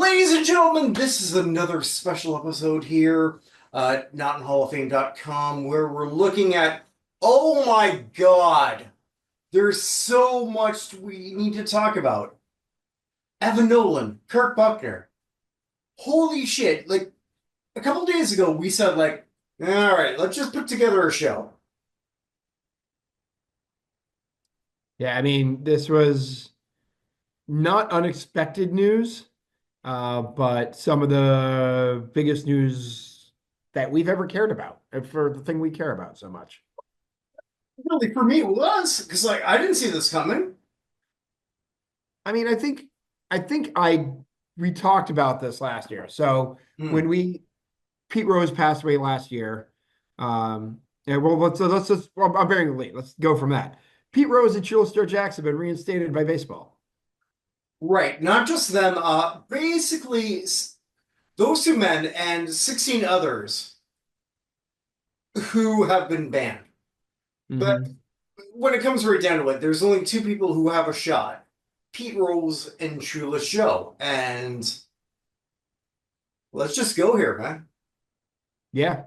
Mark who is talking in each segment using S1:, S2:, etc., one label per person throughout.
S1: Ladies and gentlemen, this is another special episode here at notinhalloffame.com where we're looking at, oh my God, there's so much we need to talk about. Evan Nolan, Kirk Buchner. Holy shit. Like, a couple days ago, we said, like, all right, let's just put together a show.
S2: Yeah, I mean, this was not unexpected news, but some of the biggest news that we've ever cared about for the thing we care about so much.
S1: Really, for me, it was, because, like, I didn't see this coming.
S2: I mean, I think we talked about this last year. So
S1: Hmm.
S2: when Pete Rose passed away last year, yeah, well, let's just I'm bearing the lead. Let's go from that. Pete Rose and Shoeless Joe Jackson have been reinstated by baseball.
S1: Right, not just them, basically, those two men and 16 others who have been banned. But
S2: Hmm.
S1: when it comes right down to it, there's only two people who have a shot: Pete Rose and Shoeless Joe. And let's just go here, man.
S2: Yeah.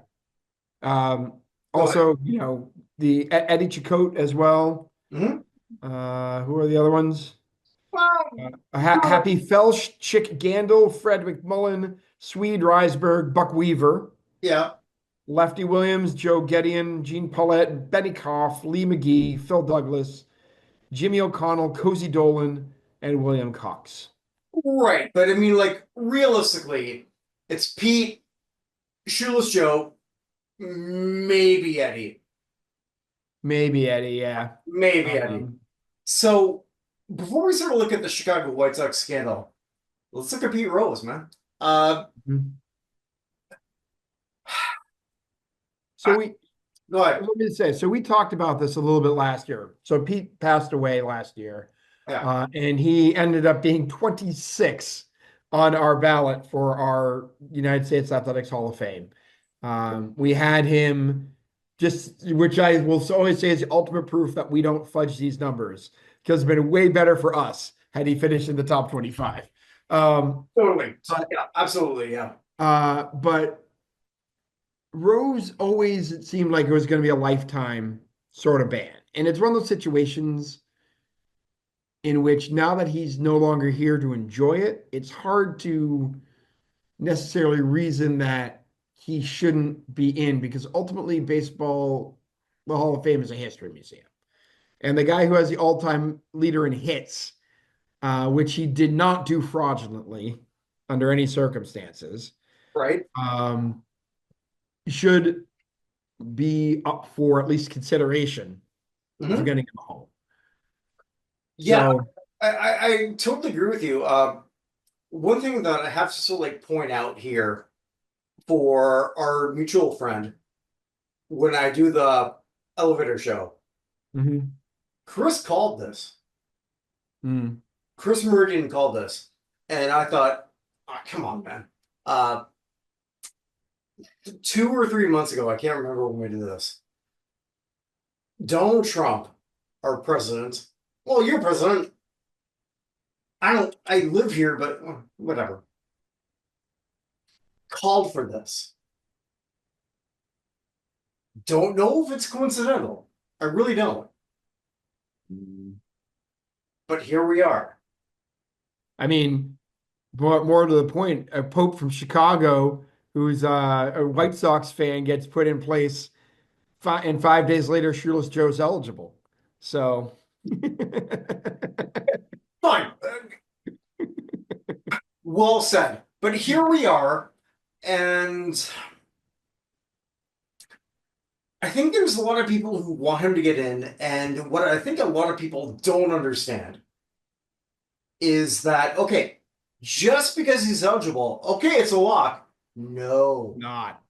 S2: Um,
S1: Go ahead.
S2: Also, the Eddie Chicote as well.
S1: Mhm.
S2: Who are the other ones?
S1: Well,
S2: Happy Felsch, Chick Gandil, Fred McMullen, Swede Reisberg, Buck Weaver,
S1: yeah.
S2: Lefty Williams, Joe Gedeon, Gene Paulette, Benny Koff, Lee McGee, Phil Douglas, Jimmy O'Connell, Cozy Dolan, and William Cox.
S1: Right. But I mean, like, realistically, it's Pete, Shoeless Joe, maybe Eddie.
S2: Maybe Eddie, yeah.
S1: Maybe Eddie.
S2: Um,
S1: So before we sort of look at the Chicago White Sox scandal, let's look at Pete Rose, man.
S2: so
S1: I,
S2: we
S1: Go ahead.
S2: Let me say, so we talked about this a little bit last year. So Pete passed away last year,
S1: Yeah.
S2: and he ended up being 26 on our ballot for our United States Athletics Hall of Fame. We had him which I will always say is the ultimate proof that we don't fudge these numbers because it's been way better for us had he finished in the top 25.
S1: Totally.
S2: But
S1: Yeah, absolutely. Yeah.
S2: but Rose always it seemed like it was going to be a lifetime sort of ban. And it's one of those situations in which now that he's no longer here to enjoy it, it's hard to necessarily reason that he shouldn't be in because ultimately baseball, the Hall of Fame is a history museum. And the guy who has the all-time leader in hits, which he did not do fraudulently under any circumstances,
S1: Right.
S2: um, should be up for at least consideration of
S1: Hmm.
S2: getting him home.
S1: Yeah,
S2: So,
S1: I totally agree with you. One thing that I have to sort of like point out here for our mutual friend when I do the elevator show,
S2: mhm,
S1: Chris called this.
S2: mm,
S1: Chris Meridian called this, and I thought, oh, come on, man. Uh, 2 or 3 months ago, I can't remember when we did this. Donald Trump, our president. Well, you're president. I don't. I live here, but whatever. Called for this. Don't know if it's coincidental. I really don't.
S2: mm.
S1: But here we are.
S2: I mean, more to the point, a Pope from Chicago who's a White Sox fan gets put in place, and 5 days later, Shoeless Joe's eligible. So,
S1: Fine. Well said. But here we are, and I think there's a lot of people who want him to get in, and what I think a lot of people don't understand is that, okay, just because he's eligible, okay, it's a lock. No.
S2: not.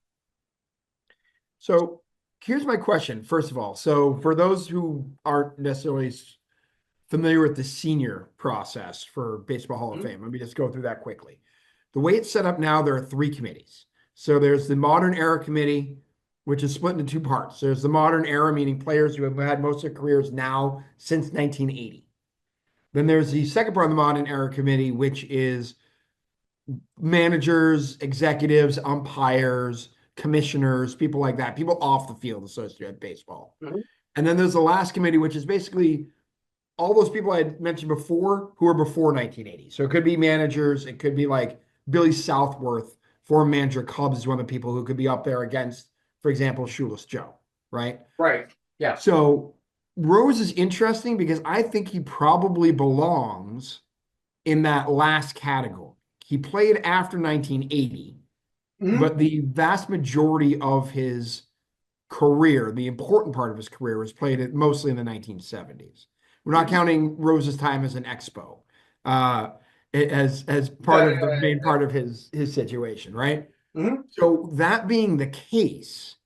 S2: So, here's my question, first of all. So, for those who aren't necessarily familiar with the senior process for Baseball Hall of
S1: Mhm.
S2: Fame, let me just go through that quickly. The way it's set up now, there are three committees. So there's the modern era committee, which is split into two parts. There's the modern era, meaning players who have had most of their careers now since 1980. Then there's the second part of the modern era committee, which is managers, executives, umpires, commissioners, people like that, people off the field associated with baseball.
S1: Mhm.
S2: And then there's the last committee, which is basically all those people I had mentioned before who are before 1980. So it could be managers, it could be like Billy Southworth, former manager of Cubs, is one of the people who could be up there against, for example, Shoeless Joe, right?
S1: Right. Yeah.
S2: So Rose is interesting because I think he probably belongs in that last category. He played after 1980,
S1: Mhm.
S2: but the vast majority of his career, the important part of his career, was played mostly in the 1970s. We're not counting Rose's time as an expo, uh, as
S1: Yeah,
S2: part of the
S1: yeah,
S2: main
S1: yeah,
S2: part of his situation, right?
S1: yeah. Mhm.
S2: So that being the case,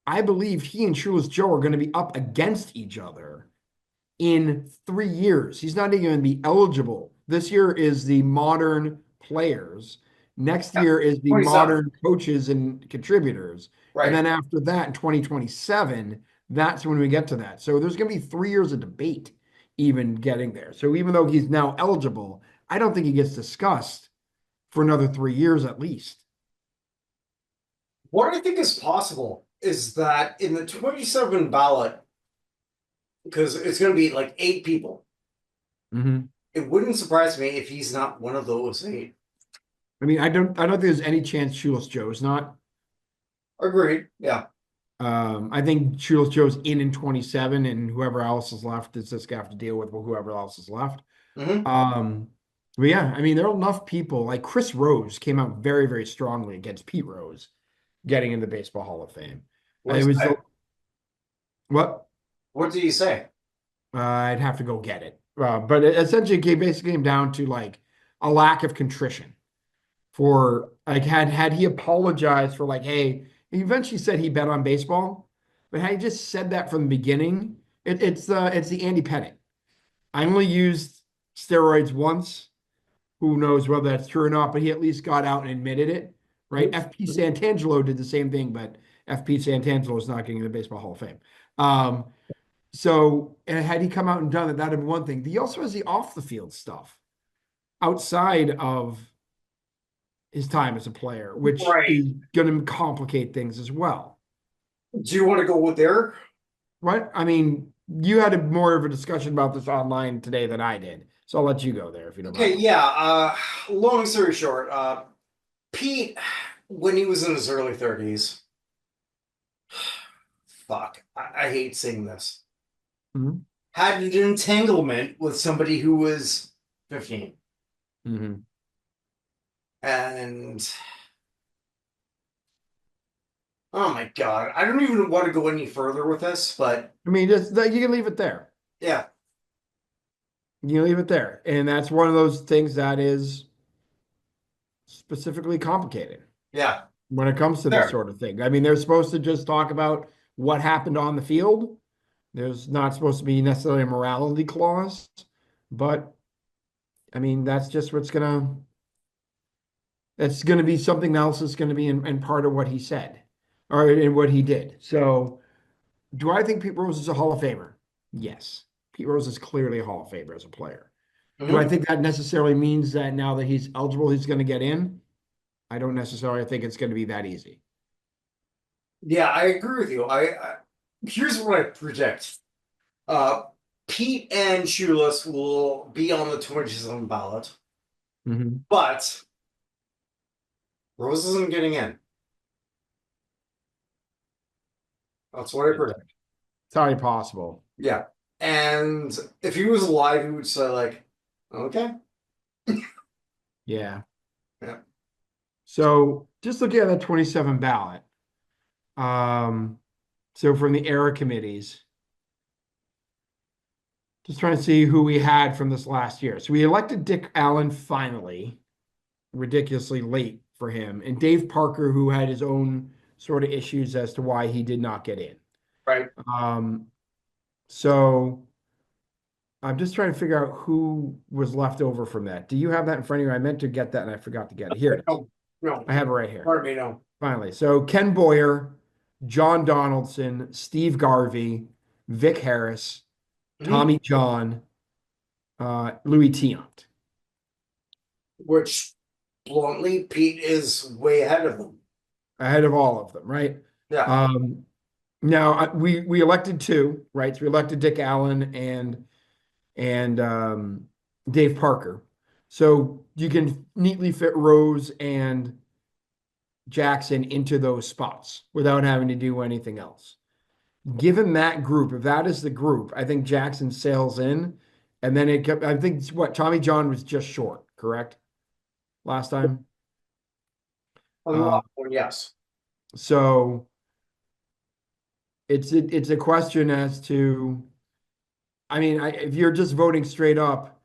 S2: I believe he and Shoeless Joe are going to be up against each other in 3 years. He's not even going to be eligible. This year is the modern players. Next
S1: Yeah.
S2: year is the
S1: 27.
S2: modern coaches and contributors. And
S1: Right.
S2: then after that, in 2027, that's when we get to that. So there's going to be 3 years of debate even getting there. So even though he's now eligible, I don't think he gets discussed for another 3 years at least.
S1: What I think is possible is that in the 27 ballot, because it's going to be like 8 people,
S2: Mhm.
S1: it wouldn't surprise me if he's not one of those 8.
S2: I mean, I don't think there's any chance Shoeless Joe is not.
S1: Agreed. Yeah.
S2: I think Shoeless Joe's in 27, and whoever else is left is just gonna have to deal with whoever else is left.
S1: Hmm.
S2: Um, but yeah, I mean, there are enough people like Chris Rose came out very, very strongly against Pete Rose getting in the Baseball Hall of Fame.
S1: What
S2: It
S1: is
S2: was the
S1: that?
S2: what
S1: What did he say?
S2: I'd have to go get it. But it essentially basically came down to like a lack of contrition for like had he apologized for like, hey, he eventually said he bet on baseball, but had he just said that from the beginning, it's the Andy Pettitte. I only used steroids once. Who knows whether that's true or not, but he at least got out and admitted it, right?
S1: Mhm.
S2: FP Santangelo did the same thing, but FP Santangelo is not getting in the Baseball Hall of Fame. Um, so, and had he come out and done it, that'd have been one thing. He also has the off the field stuff outside of his time as a player, which
S1: Right.
S2: is going to complicate things as well.
S1: Do you want to go with there?
S2: Right? I mean, you had more of a discussion about this online today than I did, so I'll let you go there if you don't
S1: Okay,
S2: mind.
S1: yeah. Long story short, Pete, when he was in his early 30s, fuck, I hate saying this,
S2: Mhm.
S1: had an entanglement with somebody who was 15.
S2: Mhm.
S1: And oh my God, I don't even want to go any further with this, but
S2: I mean, just you can leave it there.
S1: yeah,
S2: You can leave it there, and that's one of those things that is specifically complicated
S1: yeah,
S2: when it comes to this
S1: there.
S2: sort of thing. I mean, they're supposed to just talk about what happened on the field. There's not supposed to be necessarily a morality clause, but I mean, that's gonna be something else that's gonna be in part of what he said or in what he did. So, do I think Pete Rose is a Hall of Famer? Yes. Pete Rose is clearly a Hall of Famer as a player. Do I
S1: Mhm.
S2: think that necessarily means that now that he's eligible, he's going to get in? I don't necessarily think it's going to be that easy.
S1: Yeah, I agree with you. I here's what I predict. Uh, Pete and Shoeless will be on the 27 ballot,
S2: Mhm.
S1: but Rose isn't getting in. That's what I
S2: It's
S1: predict.
S2: entirely possible.
S1: Yeah. And if he was alive, he would say like, okay.
S2: Yeah.
S1: Yeah.
S2: So just looking at that 27 ballot, um, so from the era committees, just trying to see who we had from this last year. So we elected Dick Allen finally, ridiculously late for him, and Dave Parker, who had his own sort of issues as to why he did not get in.
S1: Right.
S2: Um, so I'm just trying to figure out who was left over from that. Do you have that in front of you? I meant to get that and I forgot to get it. Here it is.
S1: No, no.
S2: I have it right here.
S1: Pardon me, no.
S2: Finally. So Ken Boyer, John Donaldson, Steve Garvey, Vic Harris,
S1: Mhm.
S2: Tommy John, Louis Tiant.
S1: Which bluntly, Pete is way ahead of them.
S2: ahead of all of them, right?
S1: Yeah.
S2: Now we elected two, right? So we elected Dick Allen and Dave Parker. So you can neatly fit Rose and Jackson into those spots without having to do anything else. Given that group, if that is the group, I think Jackson sails in, and then it kept. I think what Tommy John was just short, correct? Last time.
S1: On the
S2: Uh,
S1: last one, yes.
S2: so it's a question as to. I mean, if you're just voting straight up,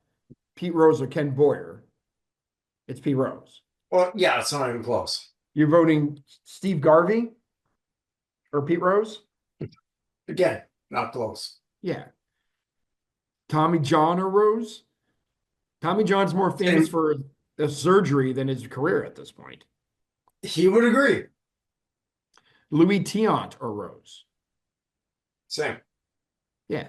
S2: Pete Rose or Ken Boyer, it's Pete Rose.
S1: Well, yeah, it's not even close.
S2: You're voting Steve Garvey or Pete Rose?
S1: Again, not close.
S2: Yeah. Tommy John or Rose? Tommy John's more famous
S1: Same.
S2: for a surgery than his career at this point.
S1: He would agree.
S2: Louis Tiant or Rose?
S1: Same.
S2: Yeah.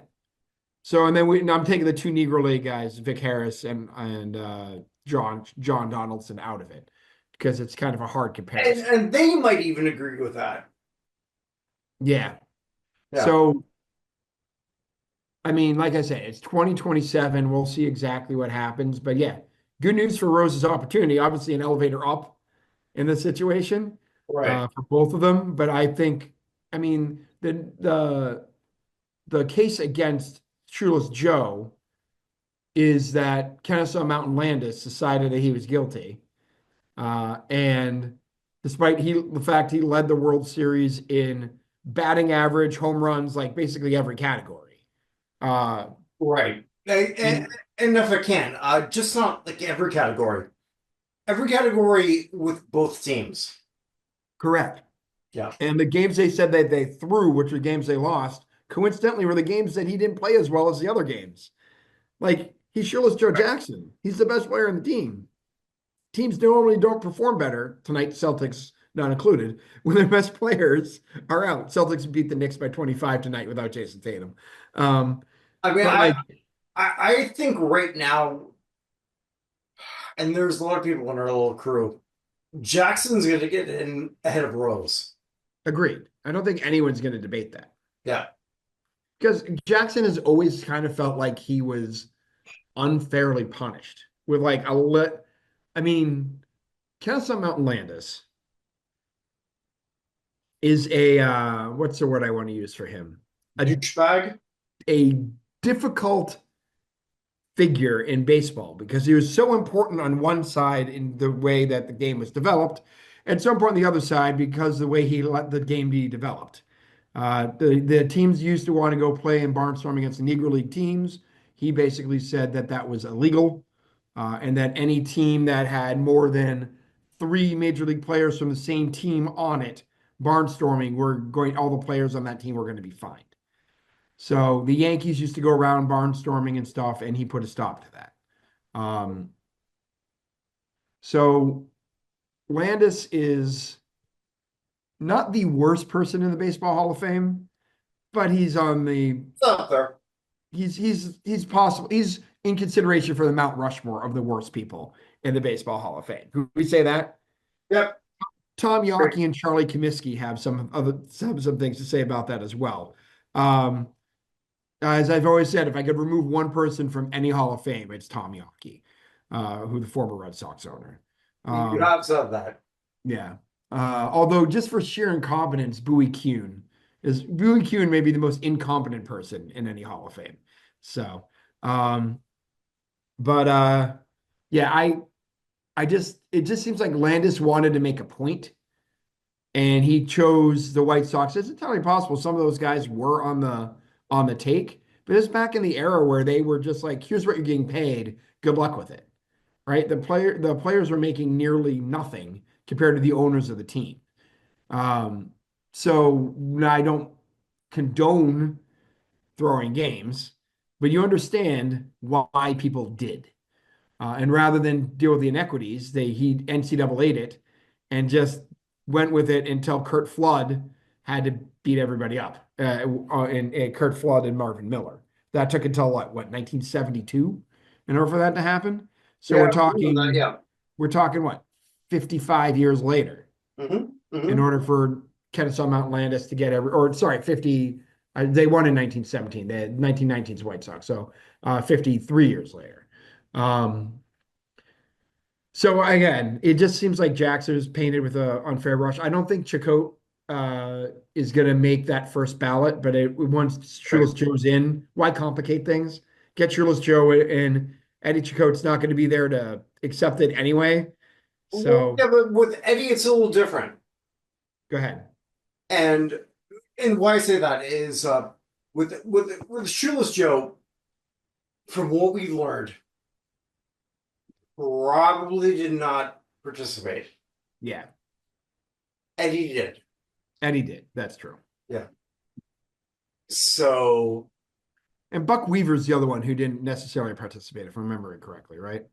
S2: So and then and I'm taking the two Negro League guys, Vic Harris and John Donaldson out of it because it's kind of a hard
S1: And
S2: comparison.
S1: and they might even agree with that.
S2: Yeah.
S1: Yeah.
S2: So I mean, like I said, it's 2027. We'll see exactly what happens. But yeah, good news for Rose's opportunity. Obviously, an elevator up in this situation
S1: Right.
S2: for both of them. But I think, I mean, the case against Shoeless Joe is that Kenesaw Mountain Landis decided that he was guilty. And despite the fact he led the World Series in batting average, home runs, like basically every category. Uh,
S1: Right.
S2: in
S1: And if I can, just not like every category. Every category with both teams.
S2: Correct.
S1: Yeah.
S2: And the games they said that they threw, which were games they lost, coincidentally were the games that he didn't play as well as the other games. Like he's Shoeless Joe
S1: Right.
S2: Jackson. He's the best player on the team. Teams normally don't perform better tonight, Celtics not included, when their best players are out. Celtics beat the Knicks by 25 tonight without Jason Tatum. Um,
S1: I mean,
S2: but like,
S1: I think right now, and there's a lot of people in our little crew, Jackson's going to get in ahead of Rose.
S2: agreed. I don't think anyone's going to debate that
S1: Yeah.
S2: because Jackson has always kind of felt like he was unfairly punished with like a lit. I mean, Kenesaw Mountain Landis is a what's the word I want to use for him? A
S1: Douchebag.
S2: a difficult figure in baseball because he was so important on one side in the way that the game was developed, and so important on the other side because the way he let the game be developed. The teams used to want to go play in barnstorm against the Negro League teams. He basically said that that was illegal, and that any team that had more than three major league players from the same team on it barnstorming were going. All the players on that team were going to be fined. So the Yankees used to go around barnstorming and stuff, and he put a stop to that. Um, so Landis is not the worst person in the Baseball Hall of Fame, but he's on the
S1: It's up there.
S2: he's possible he's in consideration for the Mount Rushmore of the worst people in the Baseball Hall of Fame. Could we say that?
S1: Yep.
S2: Tom
S1: Great.
S2: Yawkey and Charlie Comiskey have some things to say about that as well. Um, as I've always said, if I could remove one person from any Hall of Fame, it's Tom Yawkey, who the former Red Sox owner.
S1: You
S2: Um,
S1: have said that.
S2: yeah. Although just for sheer incompetence, Bowie Kuhn may be the most incompetent person in any Hall of Fame. So, um, but yeah, I just it just seems like Landis wanted to make a point, and he chose the White Sox. It's entirely possible some of those guys were on the take, but it's back in the era where they were just like, here's what you're getting paid. Good luck with it. Right? The players were making nearly nothing compared to the owners of the team. Um, so I don't condone throwing games, but you understand why people did. And rather than deal with the inequities, he NCAA'd it and just went with it until Kurt Flood had to beat everybody up. And Kurt Flood and Marvin Miller. That took until what 1972 in order for that to happen. So
S1: Yeah. I remember that, yeah.
S2: we're talking what 55 years later
S1: Hmm.
S2: in
S1: Hmm.
S2: order for Kenesaw Mountain Landis to get or sorry, 50. They won in 1917. They had 1919's White Sox, so 53 years later. Um, so again, it just seems like Jackson is painted with an unfair brush. I don't think Chacot is going to make that first ballot, but once
S1: Right.
S2: Shoeless Joe's in, why complicate things? Get Shoeless Joe in. Eddie Chacot's not going to be there to accept it anyway.
S1: Well,
S2: So
S1: yeah, but with Eddie, it's a little different.
S2: go ahead.
S1: And why I say that is with Shoeless Joe, from what we learned, probably did not participate.
S2: Yeah,
S1: Eddie did.
S2: Eddie did. That's true.
S1: Yeah. So
S2: And Buck Weaver's the other one who didn't necessarily participate, if I'm remembering correctly, right?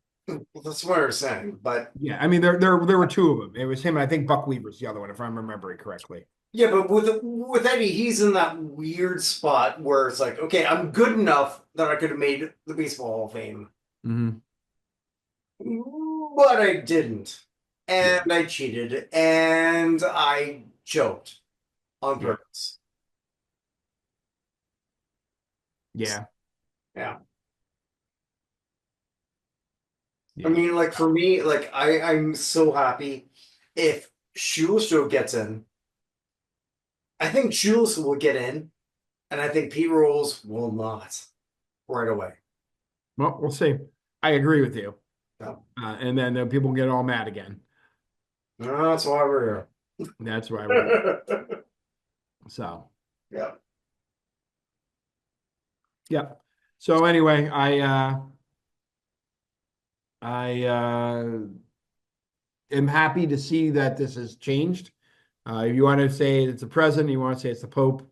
S1: that's what I was saying. But
S2: Yeah, I mean there were two of them. It was him, and I think Buck Weaver's the other one, if I'm remembering correctly.
S1: yeah, but with Eddie, he's in that weird spot where it's like, okay, I'm good enough that I could have made the Baseball Hall of Fame,
S2: Hmm.
S1: but I didn't.
S2: Yeah,
S1: And I cheated and I choked on
S2: yeah,
S1: purpose.
S2: yeah,
S1: Yeah. I
S2: yeah.
S1: mean, like for me, like I'm so happy if Shoeless Joe gets in. I think Shoeless will get in, and I think Pete Rolls will not right away.
S2: Well, we'll see. I agree with you.
S1: No.
S2: And then people get all mad again.
S1: No, that's why we're
S2: That's why we're here.
S1: here.
S2: So,
S1: Yeah.
S2: yeah. So anyway, I am happy to see that this has changed. If you want to say it's the president, you want to say it's the Pope,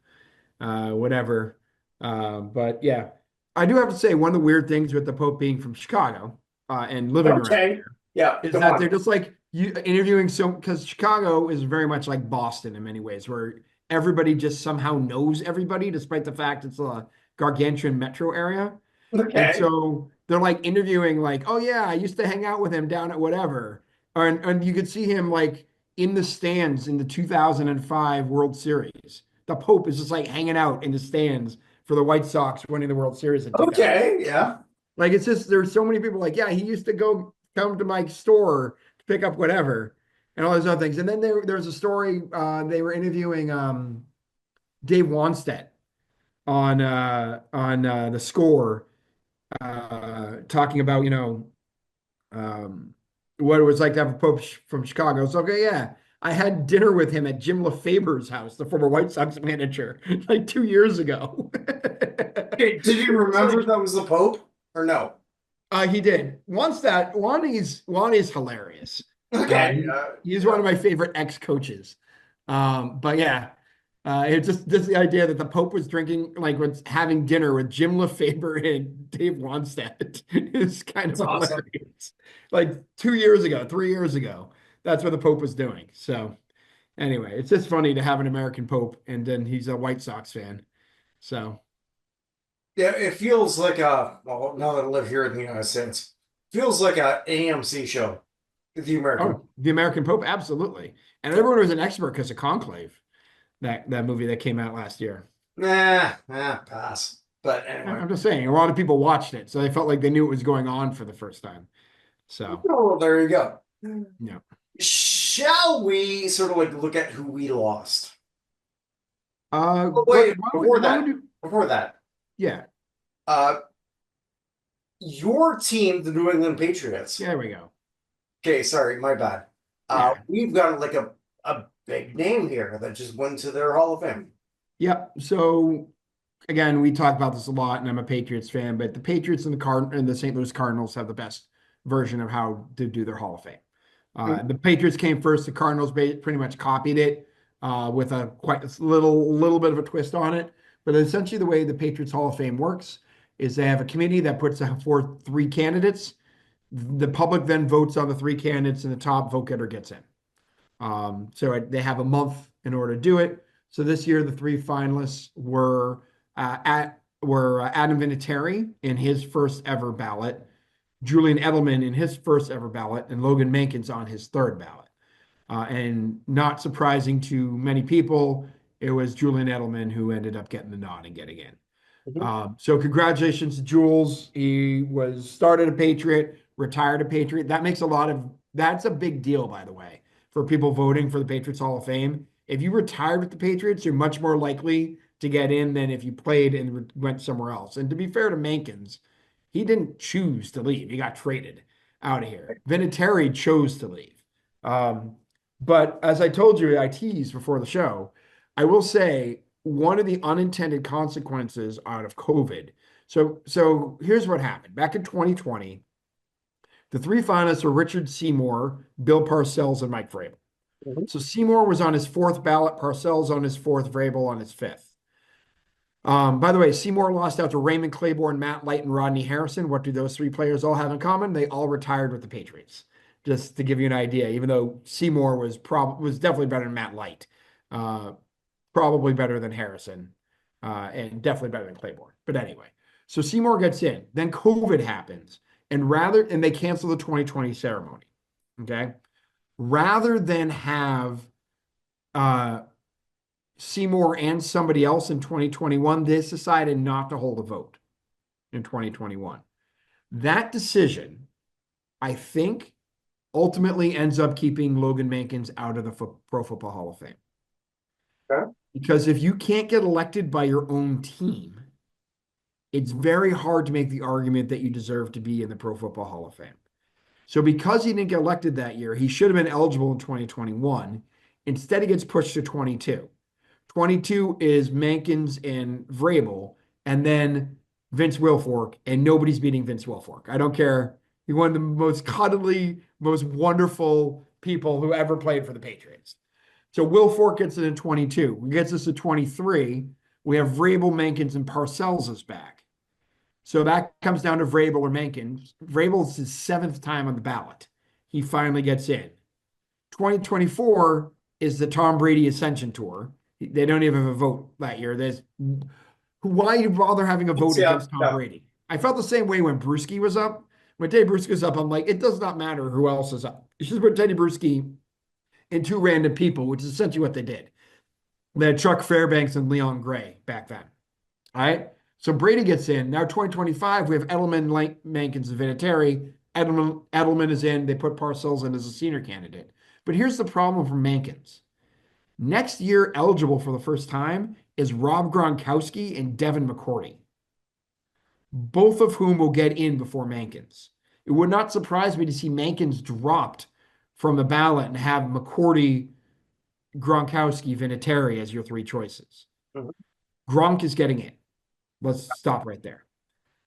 S2: whatever. But yeah, I do have to say one of the weird things with the Pope being from Chicago and living around
S1: Okay. Yeah,
S2: is
S1: go
S2: that they're
S1: on.
S2: just like you interviewing so because Chicago is very much like Boston in many ways, where everybody just somehow knows everybody, despite the fact it's a gargantuan metro area. And
S1: Okay.
S2: so they're like interviewing, like, oh yeah, I used to hang out with him down at whatever. And you could see him like in the stands in the 2005 World Series. The Pope is just like hanging out in the stands for the White Sox winning the World Series in 2000.
S1: Okay. Yeah.
S2: Like it's just there's so many people like, yeah, he used to come to my store to pick up whatever and all those other things. And then there's a story they were interviewing Dave Wanstead on the score talking about, what it was like to have a Pope from Chicago. It's okay, yeah. I had dinner with him at Jim LeFebur's house, the former White Sox manager, like 2 years ago.
S1: Okay. Did you
S2: It's
S1: remember
S2: like
S1: that was the Pope or no?
S2: he did. Once that Juan is hilarious.
S1: Okay.
S2: He's one
S1: Yeah.
S2: of my favorite ex-coaches. But yeah, it's just the idea that the Pope was drinking, like was having dinner with Jim LeFeber and Dave Wanstead is kind of
S1: That's awesome.
S2: hilarious. Like 2 years ago, 3 years ago, that's what the Pope was doing. So anyway, it's just funny to have an American Pope, and then he's a White Sox fan. So.
S1: Yeah, it feels like a, well, now that I live here in the United States, feels like a AMC show. The American.
S2: Oh, the American Pope, absolutely. And
S1: Yeah.
S2: everyone was an expert because of Conclave, that movie that came out last year.
S1: Pass. But anyway.
S2: I'm just saying, a lot of people watched it, so they felt like they knew what was going on for the first time. So,
S1: Oh, there you go.
S2: yeah.
S1: Shall we sort of like look at who we lost? Oh,
S2: But
S1: wait, before that, before that,
S2: yeah,
S1: uh, your team, the New England Patriots.
S2: yeah, there we go.
S1: Okay, sorry, my bad.
S2: Yeah,
S1: We've got like a big name here that just went to their Hall of Fame.
S2: yeah. So again, we talk about this a lot, and I'm a Patriots fan, but the Patriots and the St. Louis Cardinals have the best version of how to do their Hall of Fame. The Patriots came first. The Cardinals pretty much copied it with a quite a little bit of a twist on it. But essentially, the way the Patriots Hall of Fame works is they have a committee that puts forth three candidates. The public then votes on the three candidates, and the top vote getter gets in. So they have a month in order to do it. So this year, the three finalists were Adam Vinatieri in his first ever ballot, Julian Edelman in his first ever ballot, and Logan Mankins on his third ballot. And not surprising to many people, it was Julian Edelman who ended up getting the nod and getting in.
S1: Mhm.
S2: So congratulations to Jules. He was started a Patriot, retired a Patriot. That's a big deal, by the way, for people voting for the Patriots Hall of Fame. If you retired with the Patriots, you're much more likely to get in than if you played and went somewhere else. And to be fair to Mankins, he didn't choose to leave. He got traded out of here. Vinatieri chose to leave. Um, but as I told you, I teased before the show, I will say one of the unintended consequences out of COVID. So here's what happened. Back in 2020, the three finalists were Richard Seymour, Bill Parcells, and Mike Vrabel.
S1: Mhm.
S2: So Seymour was on his fourth ballot, Parcells on his fourth, Vrabel on his fifth. By the way, Seymour lost out to Raymond Claiborne, Matt Light, and Rodney Harrison. What do those three players all have in common? They all retired with the Patriots. Just to give you an idea, even though Seymour was definitely better than Matt Light, uh, probably better than Harrison, and definitely better than Claiborne. But anyway, so Seymour gets in. Then COVID happens, and they cancel the 2020 ceremony. Okay, rather than have uh, Seymour and somebody else in 2021, they decided not to hold a vote in 2021. That decision, I think, ultimately ends up keeping Logan Mankins out of the Pro Football Hall of Fame.
S1: Okay.
S2: Because if you can't get elected by your own team, it's very hard to make the argument that you deserve to be in the Pro Football Hall of Fame. So because he didn't get elected that year, he should have been eligible in 2021. Instead, he gets pushed to 22. 22 is Mankins and Vrabel, and then Vince Wilfork, and nobody's beating Vince Wilfork. I don't care. He's one of the most cuddly, most wonderful people who ever played for the Patriots. So Wilfork gets it in 22. He gets us to 23. We have Vrabel, Mankins, and Parcells is back. So that comes down to Vrabel or Mankins. Vrabel's his seventh time on the ballot. He finally gets in. 2024 is the Tom Brady Ascension Tour. They don't even have a vote that year. Why you bother having a vote
S1: Yeah,
S2: against Tom
S1: yeah.
S2: Brady? I felt the same way when Bruschi was up. When Teddy Bruschi was up, I'm like, it does not matter who else is up. You should put Teddy Bruschi and two random people, which is essentially what they did. They had Chuck Fairbanks and Leon Gray back then. All right. So Brady gets in. Now 2025, we have Edelman, Mankins, and Vinatieri. Edelman is in. They put Parcells in as a senior candidate. But here's the problem for Mankins. Next year, eligible for the first time is Rob Gronkowski and Devin McCourty, both of whom will get in before Mankins. It would not surprise me to see Mankins dropped from the ballot and have McCourty, Gronkowski, Vinatieri as your three choices.
S1: Mhm.
S2: Gronk is getting in. Let's stop right there.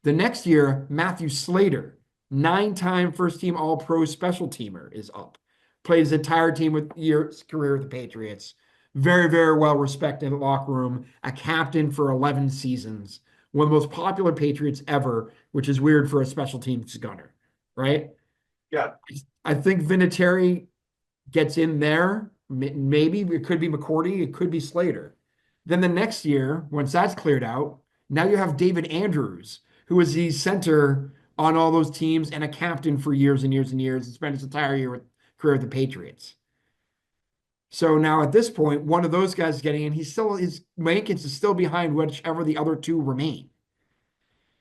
S2: The next year, Matthew Slater, nine-time first-team All-Pro special teamer, is up. Played his entire team with years career with the Patriots. Very, very well respected in the locker room. A captain for 11 seasons. One of the most popular Patriots ever, which is weird for a special teams gunner, right?
S1: Yeah.
S2: I think Vinatieri gets in there. Maybe it could be McCourty. It could be Slater. Then the next year, once that's cleared out, now you have David Andrews, who was the center on all those teams and a captain for years and years and years and spent his entire career with the Patriots. So now at this point, one of those guys is getting in. Mankins is still behind whichever the other two remain.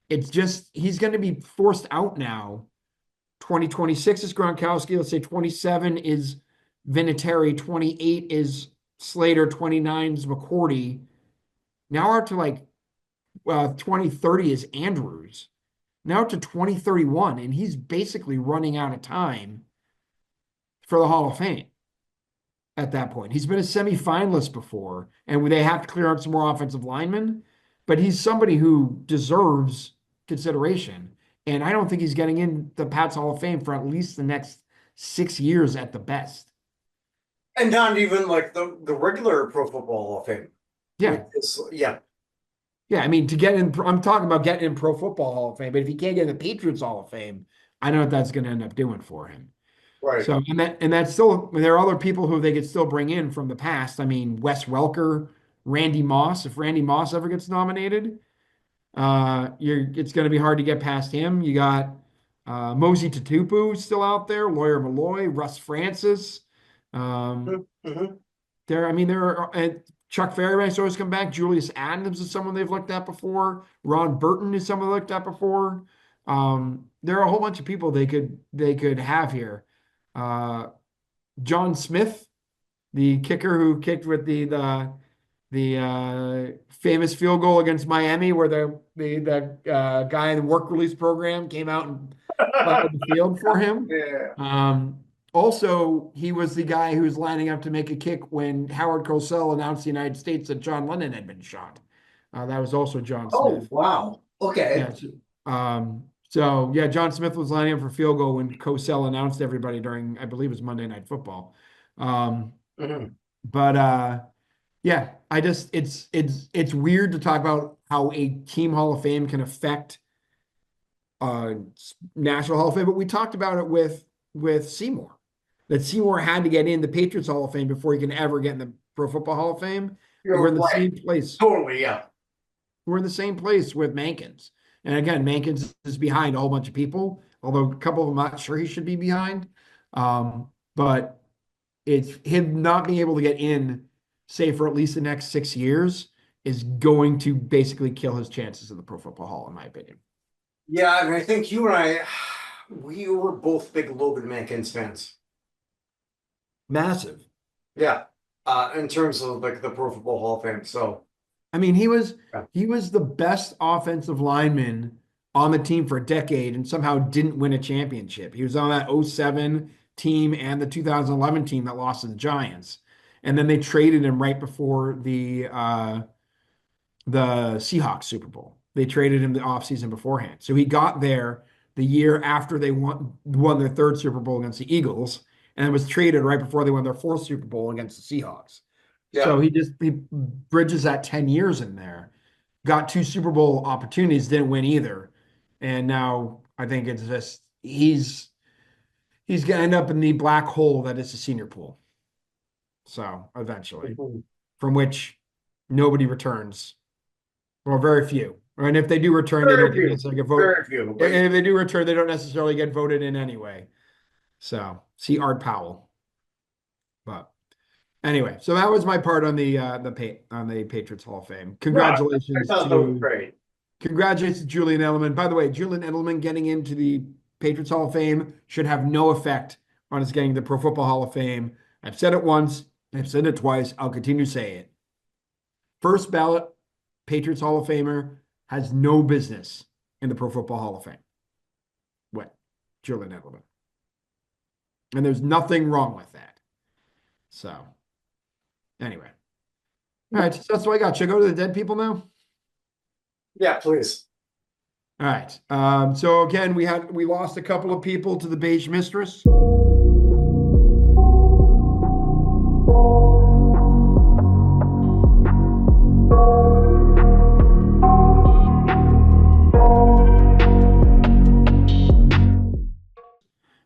S2: It's just he's going to be forced out now. 2026 is Gronkowski. Let's say 27 is Vinatieri. 28 is Slater. 29 is McCourty. Now we're up to like 2030 is Andrews. Now to 2031, and he's basically running out of time for the Hall of Fame at that point. He's been a semifinalist before, and they have to clear out some more offensive linemen, but he's somebody who deserves consideration. And I don't think he's getting in the Pats Hall of Fame for at least the next 6 years at the best.
S1: And not even like the regular Pro Football Hall of Fame.
S2: Yeah.
S1: Yeah.
S2: Yeah. I mean, to get in, I'm talking about getting in Pro Football Hall of Fame, but if he can't get in the Patriots Hall of Fame, I don't know what that's going to end up doing for him.
S1: Right.
S2: So, and that's still, there are other people who they could still bring in from the past. I mean, Wes Welker, Randy Moss. If Randy Moss ever gets nominated, it's going to be hard to get past him. You got Mosey Tatupu still out there, Lawyer Malloy, Russ Francis. Um,
S1: Mm-hmm.
S2: I mean, there are Chuck Fairbanks always come back. Julius Adams is someone they've looked at before. Ron Burton is someone they looked at before. There are a whole bunch of people they could have here. Uh, John Smith, the kicker who kicked with the famous field goal against Miami, where the guy in the work release program came out and plowed the field for him.
S1: Yeah.
S2: Also, he was the guy who was lining up to make a kick when Howard Cosell announced the United States that John Lennon had been shot. That was also John
S1: Oh,
S2: Smith.
S1: wow. Okay.
S2: Yeah. So yeah, John Smith was lining up for field goal when Cosell announced everybody during, I believe it was Monday Night Football. Um,
S1: Mhm.
S2: but yeah, it's weird to talk about how a team Hall of Fame can affect uh National Hall of Fame, but we talked about it with Seymour. That Seymour had to get in the Patriots Hall of Fame before he can ever get in the Pro Football Hall of Fame. We're
S1: You're
S2: in the
S1: right.
S2: same place.
S1: Totally, yeah.
S2: We're in the same place with Mankins. And again, Mankins is behind a whole bunch of people, although a couple of them I'm not sure he should be behind. But it's him not being able to get in, say, for at least the next 6 years, is going to basically kill his chances in the Pro Football Hall, in my opinion.
S1: Yeah, and I think you and I, we were both big Logan Mankins fans.
S2: Massive.
S1: Yeah. In terms of like the Pro Football Hall of Fame. So,
S2: I mean, he was
S1: yeah.
S2: he was the best offensive lineman on the team for a decade and somehow didn't win a championship. He was on that '07 team and the 2011 team that lost to the Giants. And then they traded him right before the Seahawks Super Bowl. They traded him the offseason beforehand. So he got there the year after they won their third Super Bowl against the Eagles, and was traded right before they won their fourth Super Bowl against the Seahawks.
S1: Yeah.
S2: So he bridges that 10 years in there. Got two Super Bowl opportunities, didn't win either. And now I think it's just he's gonna end up in the black hole that is the senior pool. So eventually,
S1: Mhm.
S2: from which nobody returns. Well, very few. And if they do return, they
S1: Very
S2: don't get
S1: few.
S2: necessarily get voted.
S1: Very few.
S2: And
S1: But
S2: if they do return, they don't necessarily get voted in anyway. So see Art Powell. But anyway, so that was my part on the Patriots Hall of Fame.
S1: no, I thought that was great.
S2: Congratulations to Julian Edelman. By the way, Julian Edelman getting into the Patriots Hall of Fame should have no effect on his getting the Pro Football Hall of Fame. I've said it once, I've said it twice, I'll continue to say it. First ballot Patriots Hall of Famer has no business in the Pro Football Hall of Fame. What? Julian Edelman. And there's nothing wrong with that. So, anyway. All right, so that's what I got. Should I go to the dead people now?
S1: Yeah, please.
S2: All right. So again, we lost a couple of people to the beige mistress.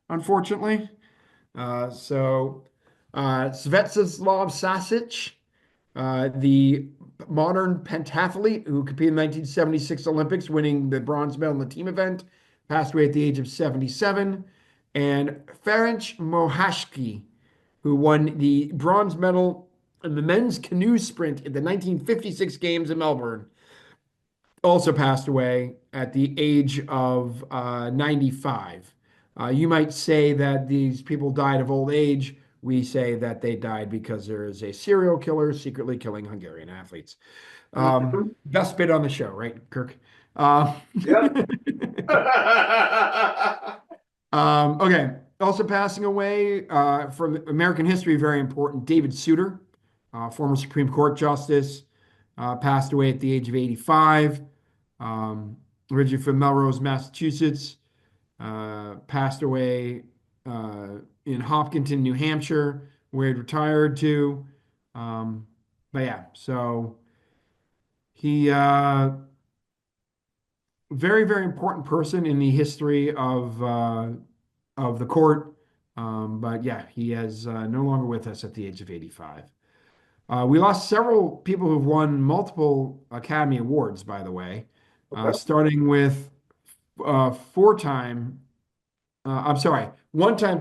S2: Unfortunately. Svetislav Sasic, the modern pentathlete who competed in the 1976 Olympics, winning the bronze medal in the team event, passed away at the age of 77. And Ferenc Mohashki, who won the bronze medal in the men's canoe sprint at the 1956 Games in Melbourne, also passed away at the age of 95. You might say that these people died of old age. We say that they died because there is a serial killer secretly killing Hungarian athletes.
S1: Mhm.
S2: Best bit on the show, right, Kirk? Uh,
S1: Yep.
S2: okay. Also passing away from American history, very important. David Souter, former Supreme Court Justice, passed away at the age of 85. Originally from Melrose, Massachusetts, passed away in Hopkinton, New Hampshire, where he retired to. But yeah, so he very, very important person in the history of the court. But yeah, he is no longer with us at the age of 85. We lost several people who've won multiple Academy Awards, by the way,
S1: Okay.
S2: starting with four-time I'm sorry, one-time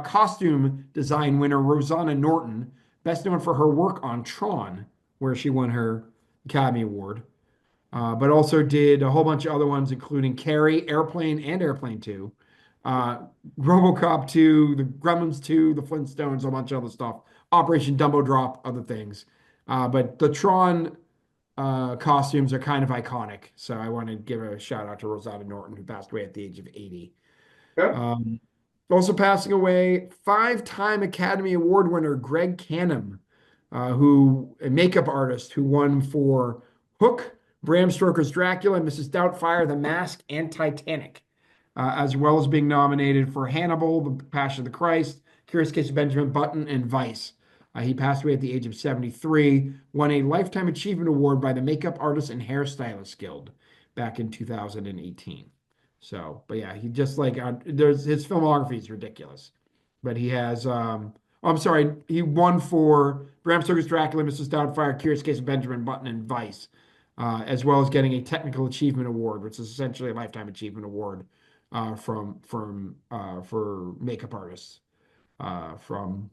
S2: costume design winner Rosanna Norton, best known for her work on Tron, where she won her Academy Award, but also did a whole bunch of other ones, including Carrie, Airplane, and Airplane 2, uh, RoboCop 2, the Gremlins 2, the Flintstones, a bunch of other stuff, Operation Dumbo Drop, other things. But the Tron costumes are kind of iconic, so I want to give a shout out to Rosanna Norton, who passed away at the age of 80.
S1: Yeah.
S2: Um, Also passing away, five-time Academy Award winner Greg Canham, who a makeup artist who won for Hook, Bram Stoker's Dracula, Mrs. Doubtfire, The Mask, and Titanic, as well as being nominated for Hannibal, The Passion of the Christ, Curious Case of Benjamin Button, and Vice. He passed away at the age of 73, won a Lifetime Achievement Award by the Makeup Artists and Hairstylists Guild back in 2018. So, but yeah, he just like there's his filmography is ridiculous. But he has I'm sorry, he won for Bram Stoker's Dracula, Mrs. Doubtfire, Curious Case of Benjamin Button, and Vice, as well as getting a Technical Achievement Award, which is essentially a Lifetime Achievement Award from for makeup artists from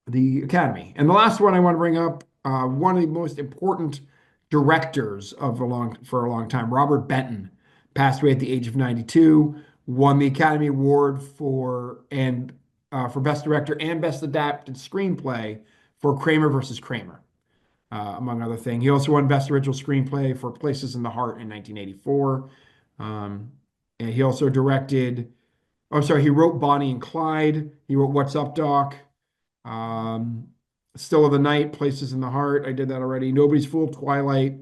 S2: the Academy. And the last one I want to bring up, one of the most important directors of for a long time, Robert Benton, passed away at the age of 92, won the Academy Award for Best Director and Best Adapted Screenplay for Kramer versus Kramer, among other things. He also won Best Original Screenplay for Places in the Heart in 1984. And he also directed, oh, sorry, he wrote Bonnie and Clyde. He wrote What's Up, Doc? Um, Still of the Night, Places in the Heart. I did that already. Nobody's Fool, Twilight,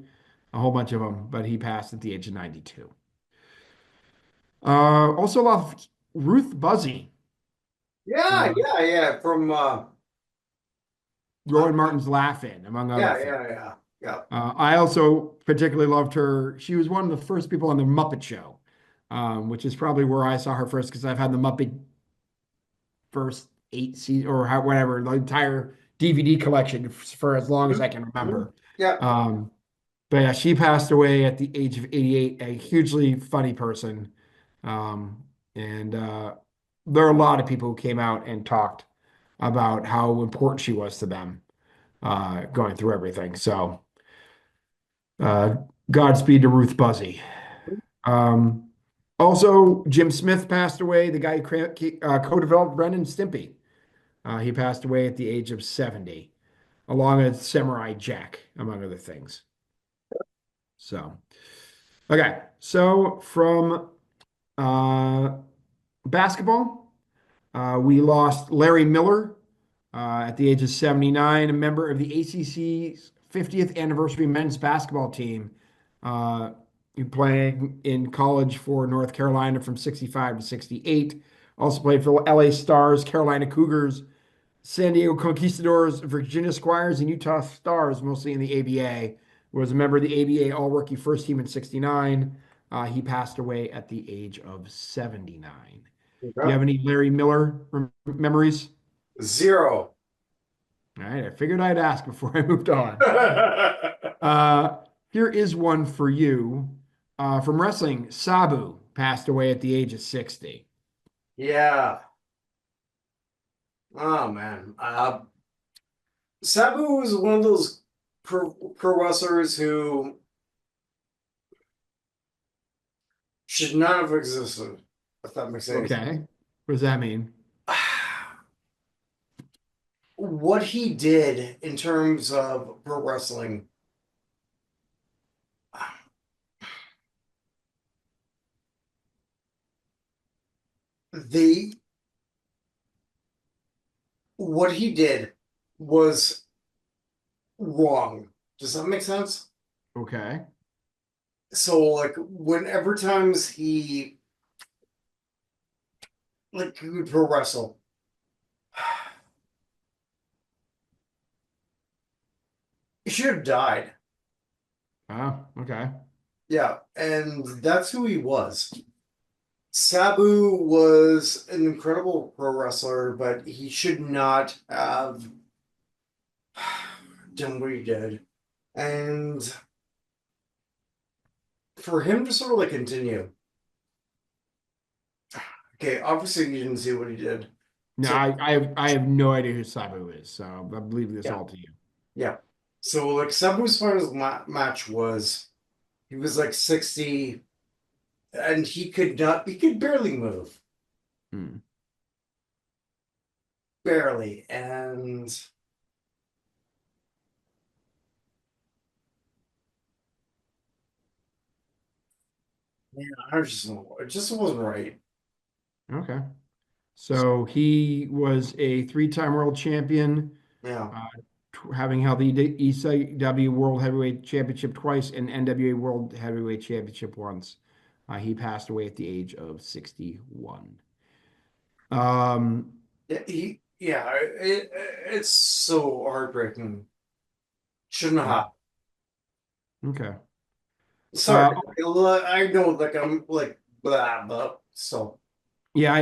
S2: a whole bunch of them, but he passed at the age of 92. Also love Ruth Buzzi,
S1: Yeah,
S2: uh,
S1: yeah, yeah. From uh,
S2: Rowan Martin's Laugh-In, among other
S1: yeah,
S2: things.
S1: yeah, yeah, yeah.
S2: I also particularly loved her. She was one of the first people on the Muppet Show, which is probably where I saw her first because I've had the Muppet first 8 seasons or whatever, the entire DVD collection for as long as
S1: Mhm,
S2: I can
S1: mhm.
S2: remember.
S1: Yeah.
S2: Um, but yeah, she passed away at the age of 88, a hugely funny person. Um, and there are a lot of people who came out and talked about how important she was to them going through everything. So uh, Godspeed to Ruth Buzzi. Um, Also, Jim Smith passed away, the guy who co-developed Ren and Stimpy. He passed away at the age of 70, along with Samurai Jack, among other things. So, okay. So from uh, basketball, we lost Larry Miller at the age of 79, a member of the ACC's 50th anniversary men's basketball team. Uh, he playing in college for North Carolina from 65 to 68. Also played for LA Stars, Carolina Cougars, San Diego Conquistadors, Virginia Squires, and Utah Stars, mostly in the ABA. Was a member of the ABA All Rookie First Team in '69. He passed away at the age of 79. Do you
S1: Okay.
S2: have any Larry Miller memories?
S1: Zero.
S2: All right, I figured I'd ask before I moved on. Uh, Here is one for you. From wrestling, Sabu passed away at the age of 60.
S1: Yeah. Oh man. Sabu was one of those pro wrestlers who should not have existed, if that makes any sense.
S2: Okay. What does that mean?
S1: What he did in terms of pro wrestling, the what he did was wrong. Does that make sense?
S2: Okay.
S1: So like whenever times he would pro wrestle, he should have died.
S2: Oh, okay.
S1: Yeah, and that's who he was. Sabu was an incredible pro wrestler, but he should not have done what he did. And for him to sort of like continue, Okay, obviously you didn't see what he did.
S2: No,
S1: So
S2: I have no idea who Sabu is, so I'm leaving this
S1: yeah,
S2: all to you.
S1: yeah. So like Sabu's finals match was he was like 60 and he could barely move.
S2: Hmm.
S1: Barely. And man, I just it just wasn't right.
S2: Okay. So he was a three-time world champion,
S1: Yeah.
S2: uh, having held the ECW World Heavyweight Championship twice and NWA World Heavyweight Championship once. He passed away at the age of 61. Um,
S1: Yeah, it's so heartbreaking. Shouldn't have
S2: yeah.
S1: happened.
S2: Okay.
S1: Sorry,
S2: Uh,
S1: I know, like I'm like blah, but so
S2: yeah,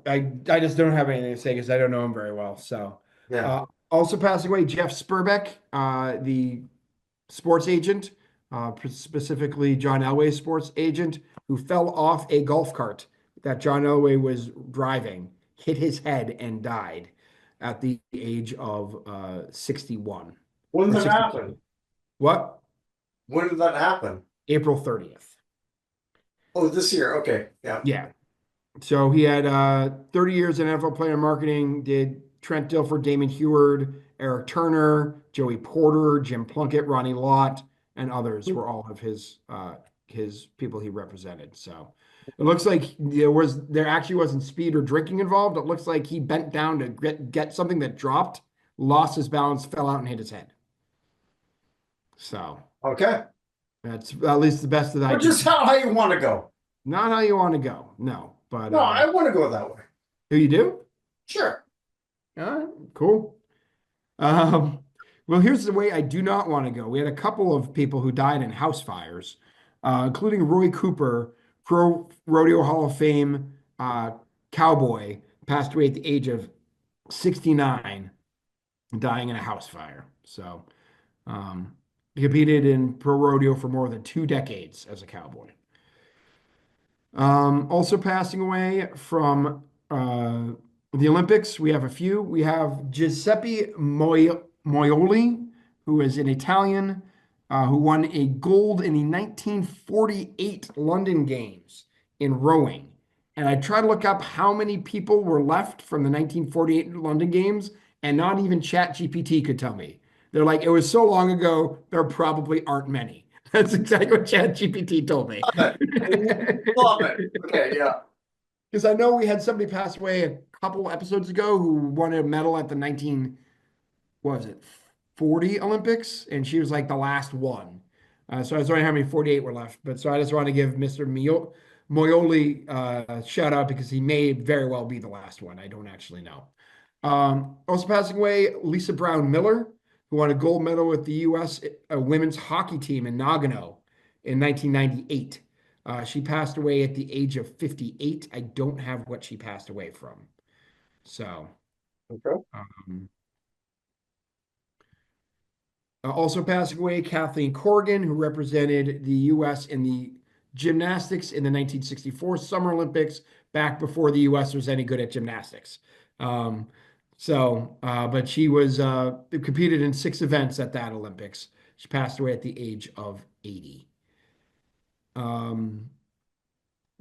S2: I just don't have anything to say because I don't know him very well. So,
S1: yeah.
S2: also passing away, Jeff Spurbeck, the sports agent, specifically John Elway's sports agent, who fell off a golf cart that John Elway was driving, hit his head, and died at the age of 61
S1: When
S2: or
S1: did that
S2: 62.
S1: happen?
S2: What?
S1: When did that happen?
S2: April 30th.
S1: Oh, this year. Okay, yeah.
S2: Yeah. So he had 30 years in NFL player marketing, did Trent Dilfer, Damon Heward, Eric Turner, Joey Porter, Jim Plunkett, Ronnie Lott, and others were all of his people he represented. So it looks like there actually wasn't speed or drinking involved. It looks like he bent down to get something that dropped, lost his balance, fell out, and hit his head. So
S1: Okay,
S2: that's at least the best that I
S1: which
S2: can
S1: is
S2: see.
S1: how you want to go.
S2: Not how you want to go, no. But
S1: No, I want to go that way.
S2: who you do?
S1: Sure.
S2: All right, cool. Um, well, here's the way I do not want to go. We had a couple of people who died in house fires, including Roy Cooper, Pro Rodeo Hall of Fame cowboy, passed away at the age of 69, dying in a house fire. So, he competed in pro rodeo for more than 2 decades as a cowboy. Also passing away from the Olympics, we have a few. We have Giuseppe Moioli, who is an Italian who won a gold in the 1948 London Games in rowing. And I tried to look up how many people were left from the 1948 London Games, and not even ChatGPT could tell me. They're like, it was so long ago, there probably aren't many. That's exactly what ChatGPT told me.
S1: Love it. Love it. Okay, yeah.
S2: Because I know we had somebody pass away a couple episodes ago who won a medal at the 19, what was it, 40 Olympics, and she was like the last one. So I was wondering how many 48 were left. But so I just want to give Mr. Moyoli a shout out because he may very well be the last one. I don't actually know. Also passing away, Lisa Brown Miller, who won a gold medal with the U.S. Women's hockey team in Nagano in 1998. She passed away at the age of 58. I don't have what she passed away from. So,
S1: Okay.
S2: um, also passing away, Kathleen Corrigan, who represented the U.S. in the gymnastics in the 1964 Summer Olympics, back before the U.S. was any good at gymnastics. Um, but she was competed in 6 events at that Olympics. She passed away at the age of 80. Um,